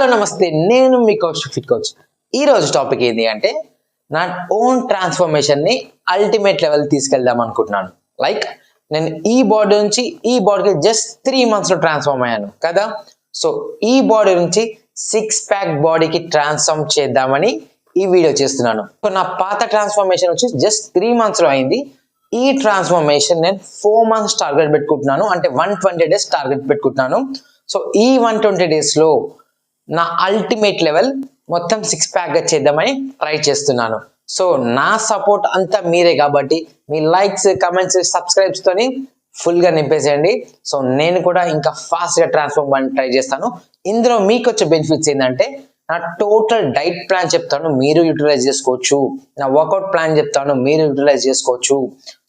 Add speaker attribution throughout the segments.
Speaker 1: Hello నమస్తే, నేను మీ coach fit coach. ఈరోజు టాపిక్ ఏంటి అంటే నా ఓన్ ట్రాన్స్ఫర్మేషన్ని అల్టిమేట్ లెవెల్ తీసుకెళ్దాం అనుకుంటున్నాను. లైక్ నేను ఈ బాడీ నుంచి ఈ బాడీకి జస్ట్ 3 monthsలో ట్రాన్స్ఫార్మ్ అయ్యాను కదా. సో ఈ బాడీ నుంచి 6 pack బాడీకి ట్రాన్స్ఫార్మ్ చేద్దామని ఈ వీడియో చేస్తున్నాను. సో నా పాత ట్రాన్స్ఫర్మేషన్ వచ్చి జస్ట్ 3 monthsలో అయింది. ఈ ట్రాన్స్ఫర్మేషన్ నేను 4 months టార్గెట్ పెట్టుకుంటున్నాను, అంటే 120 days టార్గెట్ పెట్టుకుంటున్నాను. సో ఈ 120 daysలో నా అల్టిమేట్ లెవెల్ మొత్తం 6 pack గా చేద్దామని ట్రై చేస్తున్నాను. సో నా సపోర్ట్ అంతా మీరే కాబట్టి మీ లైక్స్, కమెంట్స్, సబ్స్క్రైబ్స్ తోని ఫుల్ గా నింపేసేయండి. సో నేను కూడా ఇంకా ఫాస్ట్ గా ట్రాన్స్ఫార్మ్ అవ్వడానికి ట్రై చేస్తాను. ఇందులో మీకు వచ్చే బెనిఫిట్స్ ఏంటంటే నా టోటల్ డైట్ ప్లాన్ చెప్తాను, మీరు యూటిలైజ్ చేసుకోవచ్చు. నా వర్కౌట్ ప్లాన్ చెప్తాను, మీరు యూటిలైజ్ చేసుకోవచ్చు.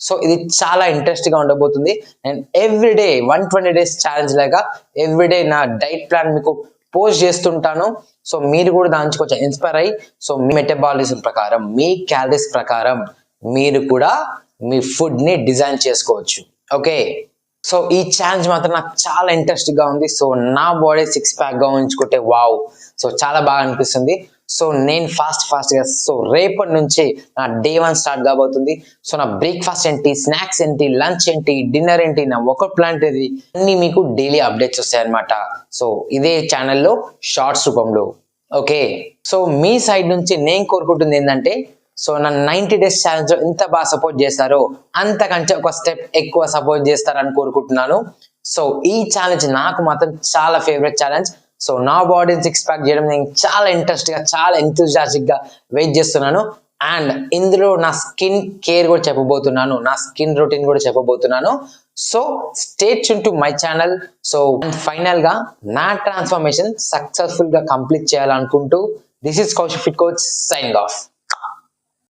Speaker 1: సో ఇది చాలా ఇంట్రెస్ట్ గా ఉండబోతుంది. నేను ఎవ్రీడే 120 days ఛాలెంజ్ లాగా ఎవ్రీడే నా డైట్ ప్లాన్ మీకు పోస్ట్ చేస్తుంటాను. సో మీరు కూడా దాని నుంచి కొంచెం ఇన్స్పైర్ అయ్యి సో మీ మెటబాలిజం ప్రకారం, మీ క్యాలరీస్ ప్రకారం మీరు కూడా మీ ఫుడ్ ని డిజైన్ చేసుకోవచ్చు. ఓకే, సో ఈ ఛాలెంజ్ మాత్రం నాకు చాలా ఇంట్రెస్ట్ గా ఉంది. సో నా బాడీ 6 pack గా ఉంచుకుంటే వావ్, సో చాలా బాగా అనిపిస్తుంది. సో నేను ఫాస్ట్ గా సో రేపటి నుంచి నా డే 1 స్టార్ట్ కాబోతుంది. సో నా బ్రేక్ఫాస్ట్ ఏంటి, స్నాక్స్ ఏంటి, లంచ్ ఏంటి, డిన్నర్ ఏంటి, నా వర్కౌట్ ప్లాన్ ఏంటి, అన్ని మీకు డైలీ అప్డేట్స్ వస్తాయి అనమాట. సో ఇదే ఛానల్లో షార్ట్స్ రూపంలో. ఓకే, సో మీ సైడ్ నుంచి నేను కోరుకుంటుంది ఏంటంటే సో నా 90 days ఛాలెంజ్ లో ఎంత బాగా సపోర్ట్ చేస్తారో అంతకంటే ఒక స్టెప్ ఎక్కువ సపోర్ట్ చేస్తారని కోరుకుంటున్నాను. సో ఈ ఛాలెంజ్ నాకు మాత్రం చాలా ఫేవరెట్ ఛాలెంజ్. సో నా బాడీని 6 pack చేయడం నేను చాలా ఇంట్రెస్ట్ గా, చాలా ఎంతూజియాస్టిక్ గా వెయిట్ చేస్తున్నాను. అండ్ ఇందులో నా స్కిన్ కేర్ కూడా చెప్పబోతున్నాను, నా స్కిన్ రొటీన్ కూడా చెప్పబోతున్నాను. So stay tune to my channel. So final గా నా ట్రాన్స్ఫర్మేషన్ సక్సెస్ఫుల్ గా కంప్లీట్ చేయాలనుకుంటూ this is Kaushik fit coach signing of.